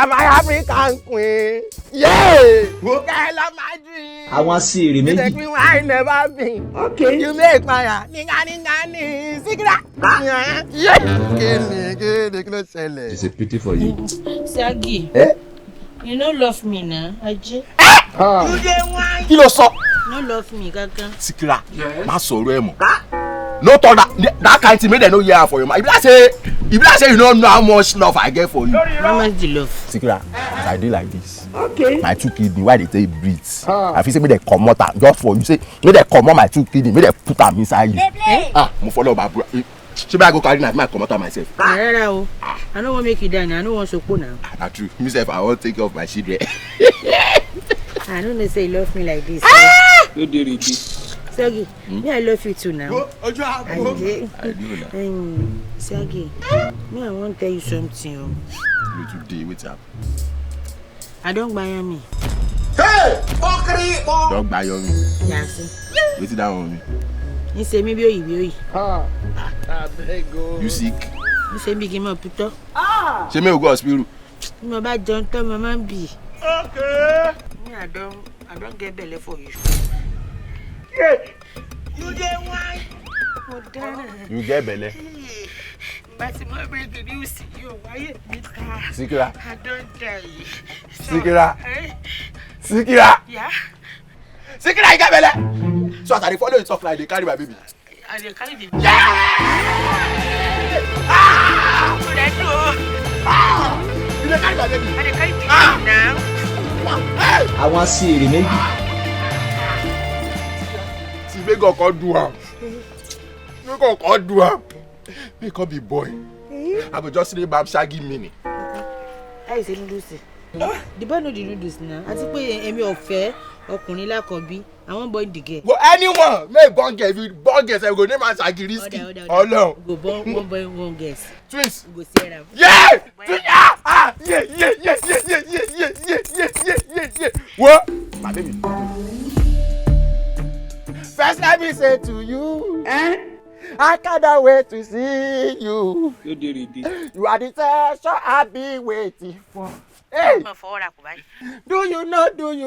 are my African queen. Yeah! Girl of my dream. I want to see you. You take me where I never been. Okay. You make my nigga. Sikirat. Yeah. It's a pity for you. Shaggi. You don't love me now, Aje. You know so. No love me, Gaga. Sikirat. Ma sọ̀rọ̀ ẹ mọ́. No talk that kind thing make them no hear for you. If I say you don't know how much love I get for you. How much the love? Sikirat, as I do like this. Okay. My 2 kidney, why they take breathe? I feel say me they come out just for you. Say me they come out my 2 kidney, me they put them inside you. Me follow my bro. She better go carry knife, me come out myself. I don't want to make you die now. I don't want to go now. That's true. Myself, I want to take off my children. I don't know say you love me like this. You did it. Shaggi, me I love you too now. I do now. Shaggi, me I want to tell you something. You today, what's up? I don't buy me. Hey! Don't buy me. Yes. What's that on me? You say me be You sick? You say me give me a puto. She may go hospital. My bad don't tell my man be. Okay. Me I don't get belly for you. Yeah. You get wine. You get belly. But my baby, you see you. Why? Sikirat. I don't die. Sikirat. Sikirat. Yeah. Sikirat, you get belly. So as I follow you talk like they carry my baby. And they carry the Yeah. You dey carry my baby. And they carry the now. I want to see you. Make God come do am. Make God come do am. Make God be boy. I go just say Broda Shaggi mini. I say Lucy. The boy know the noodles now. I think pé èmi ò fẹ́ ọkùnrin lákọ̀bí. I want boy the girl. Go anyone. Make born girl. If you born girl, say go name am Shaggi risky. Oh no. Go born one boy, one girl. Twins. Go see them. Yeah. Yeah. What? My baby. First, let me say to you, I cannot wait to see you. You did it. You are the treasure I've been waiting for. Hey, do you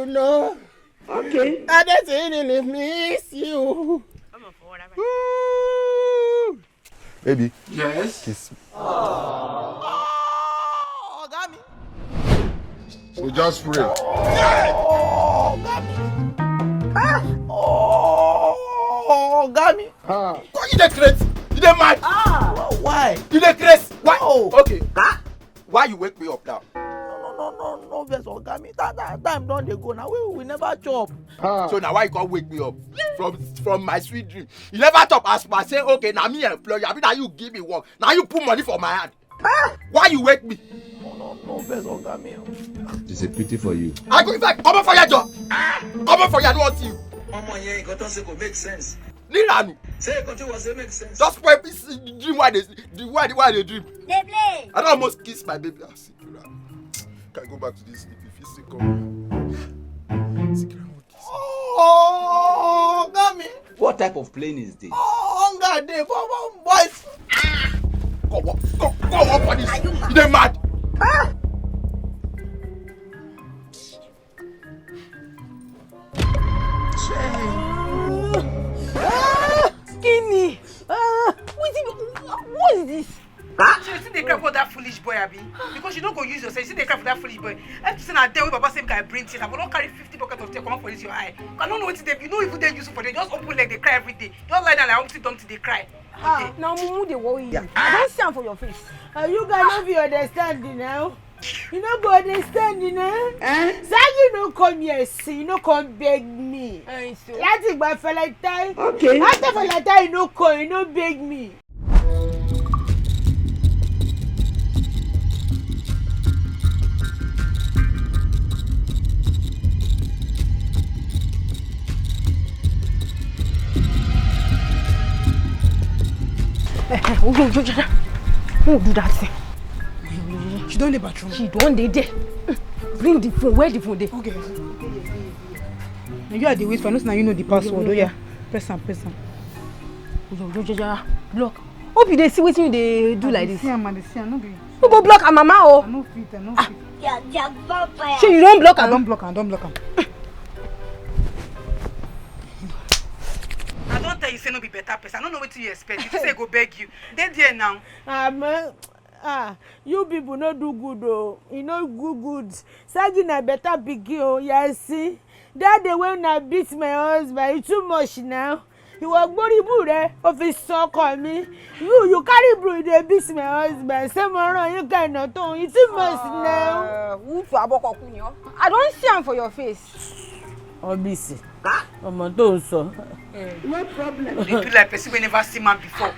know? Okay. I just really miss you. Ooh. Baby. Yes. Kiss me. Oh, got me. So just pray. Oh, got me. Oh, got me. Why you dey crazy? You dey mad? Why? You dey crazy? Why? Oh. Okay. Why you wake me up now? No, vex, got me. That time don't they go now. We never chop. So now why you can't wake me up from my sweet dream? You never talk as per say, okay, now me employ you. I mean, now you give me work. Now you put money for my hand. Why you wake me? No, vex, got me. It's a pity for you. I go inside. Come on for your job. Come on for your. I don't want you. Mama, yeah, it doesn't make sense. Niranu. Say continue was it make sense. Just for a dream why they dream. They play. I don't almost kiss my baby. Can I go back to this sleep if you sick of me? Oh, got me. What type of plane is this? Oh, God, they boys. Go up for this. You dey mad? Skinny. What is this? So you see they cry for that foolish boy, Abi? Because you don't go use yourself. You see they cry for that foolish boy. Every time I tell you, Baba say can bring things. I will not carry 50 buckets of tea come out for this your eye. I don't know what they. You know even they use for them. Just open like they cry every day. Just lie down like Humpty Dumpty they cry. Now Mumu they worry you. I don't stand for your face. You guys don't be understanding now. You no go understand, you know? Shaggi no come here, see, you no come beg me. That's it, but for like time. Okay. After for like time, you no come, you no beg me. Don't do that thing. She don't in the bathroom. She don't dey there. Bring the phone. Where the phone dey? Okay. Now you are the wait for us. Now you know the password. Oh yeah. Press on. Block. Hope you dey see wetin you dey do like this. See, man, see, no be. You go block her mama I no fit, I no fit. Shey you don't block her. I don't block am. I don't tell you say no be better person. I don't know what you expect. You say go beg you. They there now. You people no do good though. You no good. Shaggi na better pikin oh. You see, that day when I beat my husband, it's too much now. You was very good of his son call me. You carry bro, they beat my husband. Say more you cannot do. It's too much now. I don't see him for your face. Obisi. No problem. They do like person we never see man before.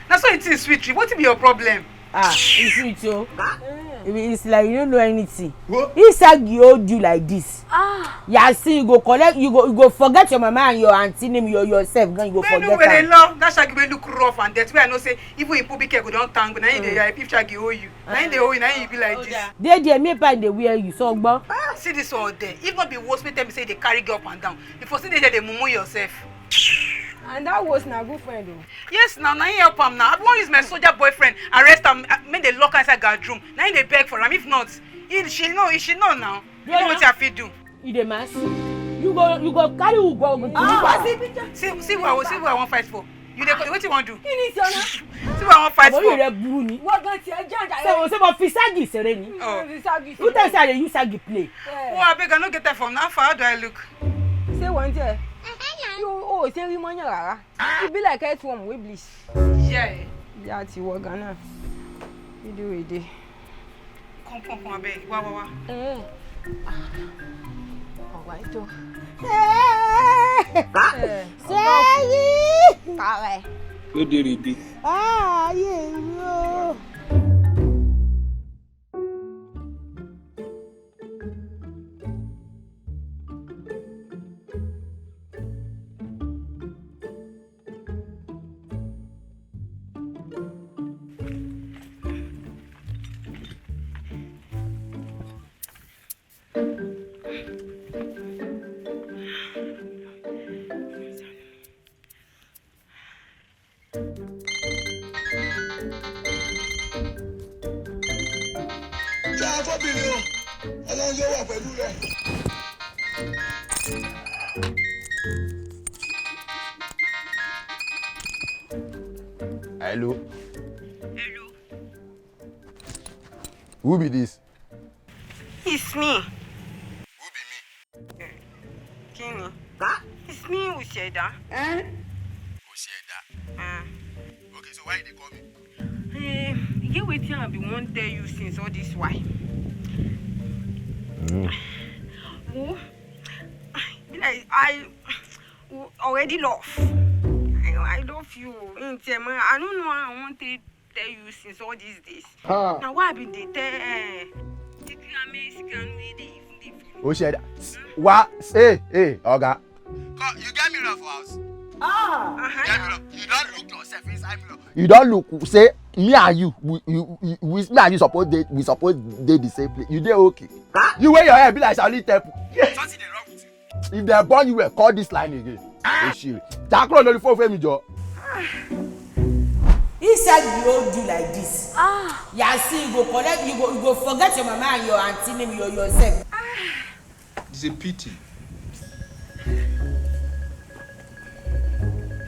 That's why it is sweet. What be your problem? It's sweet yo. It's like you don't know anything. If Shaggi hold you like this, yeah, see you go collect, you go forget your mama and your auntie name yourself. Then you go forget her. No, that Shaggi will look rough and that's why I know say even in public go don't tang. Now in the if Shaggi hold you, now in the hold you, now you be like this. They me find they wear you so gba. See this all there. If not be worse, me tell me say they carry you up and down. Before see they mumu yourself. And that was not good friend though. Yes, now he help him now. I won't use my soldier boyfriend, arrest him, make the lock inside guard room. Now they beg for him. If not, she know now. You know what you have to do. You the mass. You go carry who go. See what I want fight for. You what you want to do? See what I want fight for. You the bruni. What going to agenda? Say but Shaggi sereni. Who tell say you Shaggi play? Oh, I beg I no get that from now. How do I look? Say one day. You say we money rara. You be like it from we bliss. Yeah. Yeah, ti wo Ghana. You do it. Come, abeg. Wa. Alright to. Shaggi. Kare. You dey ready? Yeah. Hello. Who be this? It's me. Who be me? Kenny. It's me, Oshi Eda. Oshi Eda. Okay, so why they call me? You get wetin I be wan tell you since all this while. Oh, like I already love. I love you. I don't know how I want to tell you since all these days. Now why I been dey tell Oshi Eda. What? Hey, Oga. You get me love for house. You don't look yourself inside me. You don't look. Say me and you. Me and you supposed date the same place. You dey okay? You wear your hair be like Charlie Temple. Something dey wrong with you. If they born you, will call this line again. Oshi. Jakro no the phone for me, Joe. If Shaggi hold you like this, yeah, see you go collect, you go forget your mama and your auntie name yourself. It's a pity.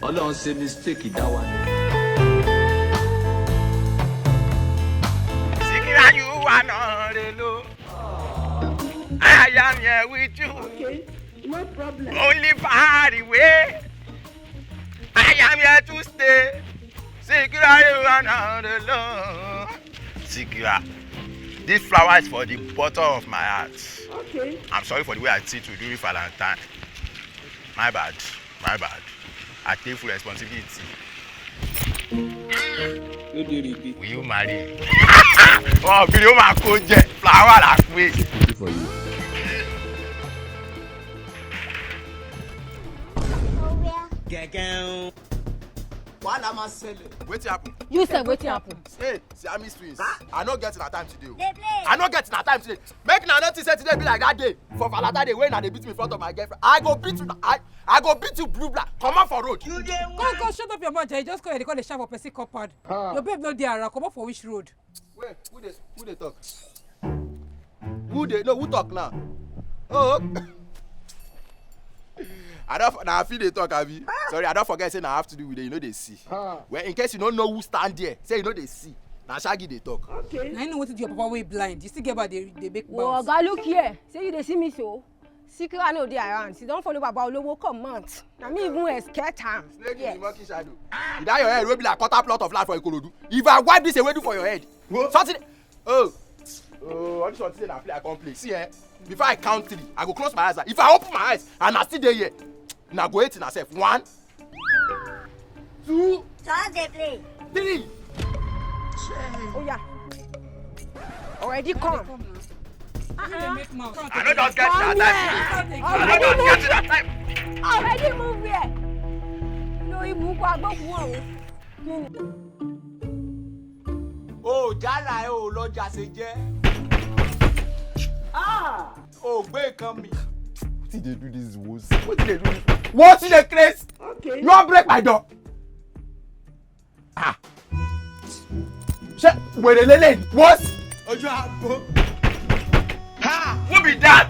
Ọlọ́run ṣe mistake that one. Sikirat, you are not alone. I am here with you. Okay, no problem. Only far away. I am here to stay. Sikirat, you are not alone. Sikirat, this flower is for the bottom of my heart. Okay. I'm sorry for the way I treat you during Valentine. My bad. I take full responsibility. Will you marry? Oh, video ma ko je flower la pe. For you. While I'm selling. Wetin happen? You said wetin happen? Hey, Siamese twins. I no get na time today. I no get na time today. Make na notice say today be like that day for Valentine day when they beat me in front of my girlfriend. I go beat you. I go beat you blue black. Come out for road. Go, shut up your mouth, Jay. Just go ahead. They call the shop for person coppered. Your babe no dey around. Come out for which road? Wait, who they talk? Who talk now? Oh. I feel they talk, Abi. Sorry, I don't forget saying I have to do with it. You know they see. Well, in case you don't know who stand there, say you know they see. Now Shaggy they talk. Okay. Now you know what to do. Your papa way blind. You still get about they make bounce. Well, God, look here. Say you they see me so. Sikirat no dey around. See, don't follow Baba Olowo comment. Now me even scared time. Snake in the monkey shadow. If that your head will be like quarter plot of life for Ikorodu. If I wipe this away, do for your head. Something. Oh, I just want to say that I can't play. See, before I count 3, I go close my eyes. If I open my eyes and I still there here, now go 8 in myself. 1, 2, 3. Oh yeah. Already come. I don't just get to that time. I don't just get to that time. Already move here. No, you move back. Oh, Jala, oh, Lord, just say, oh, wait, come me. What did they do this? What did they do this? What did they craze? Okay. You won't break my door. Where the lady? What? What be that?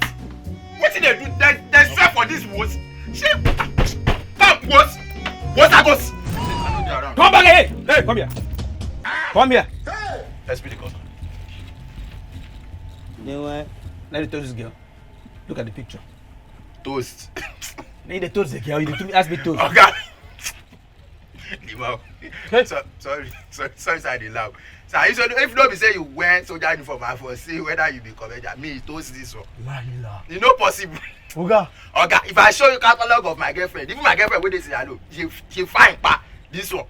What did they do? They swear for this was. Come, was. What's that goes? Come back here. Hey, come here. Come here. Hey. Let's be the cousin. You know what? Let me toast this girl. Look at the picture. Toast. Let me toast the girl. You didn't ask me toast. Okay. Wow. Sorry, I did laugh. So if not be say you wear soldier uniform, I for see whether you be comedian. Me toast this one. You know possible. Oga. Okay, if I show you catalog of my girlfriend, even my girlfriend wey dey say hello, she fine pa. This one.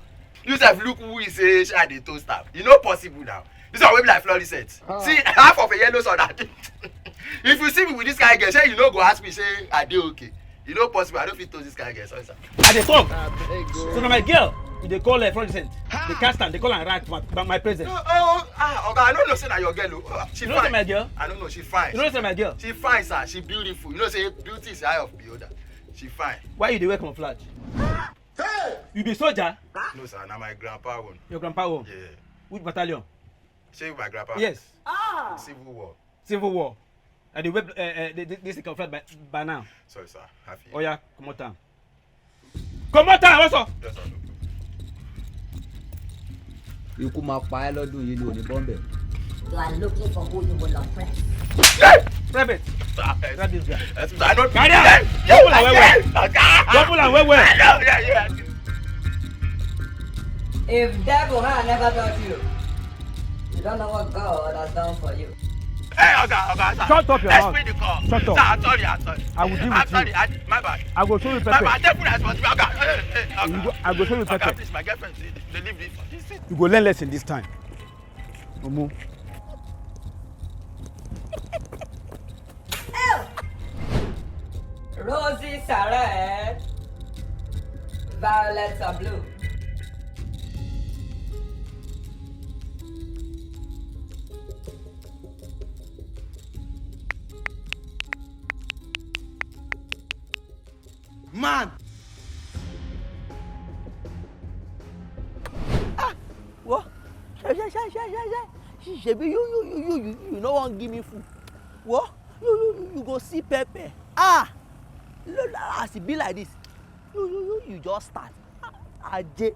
You sef look who is say she dey toast am. You know possible now. This one wey be like fluorescent. See half of a yellow sun that. If you see me with this kind of girl, say you no go ask me say I dey okay. You know possible. I don't fit toast this kind of girl. Sorry sir. I dey talk. So na my girl. They call her fluorescent. They cast her. They call her right by my presence. Okay. I don't know say na your girl. She you fine. Know my girl? I don't know. She fine. You know say my girl? She fine, sir. She beautiful. You know say beauty is the eye of beholder. She fine. Why you dey wear camouflage? Hey! You be soldier? No sir. Na my grandpa one. Your grandpa one? Yeah. Which battalion? Say my grandpa. Yes. Civil War. Civil War. And they wear this camouflage by now. Sorry sir. Happy. Oh yeah, come on town. Come on town. What's up? Yes sir. You come up by lọ́dún yìí ní Bombay. You are looking for who you will oppress. Rabbit. Grab this guy. I don't carry on. Double and well. If devil had never taught you, you don't know what God has done for you. Hey, okay. Shut up your mouth. Shut up. I'm sorry. I will deal with you. My bad. I will show you pepper. My bad. Definitely responsible. I will show you pepper. Please, my girlfriend, they leave this. You go learn lesson this time. Omo. Roses are red, violets are blue. Man! What? Shebi, you no wan give me food. What? You go see pepper. As it be like this, you just start. Aje.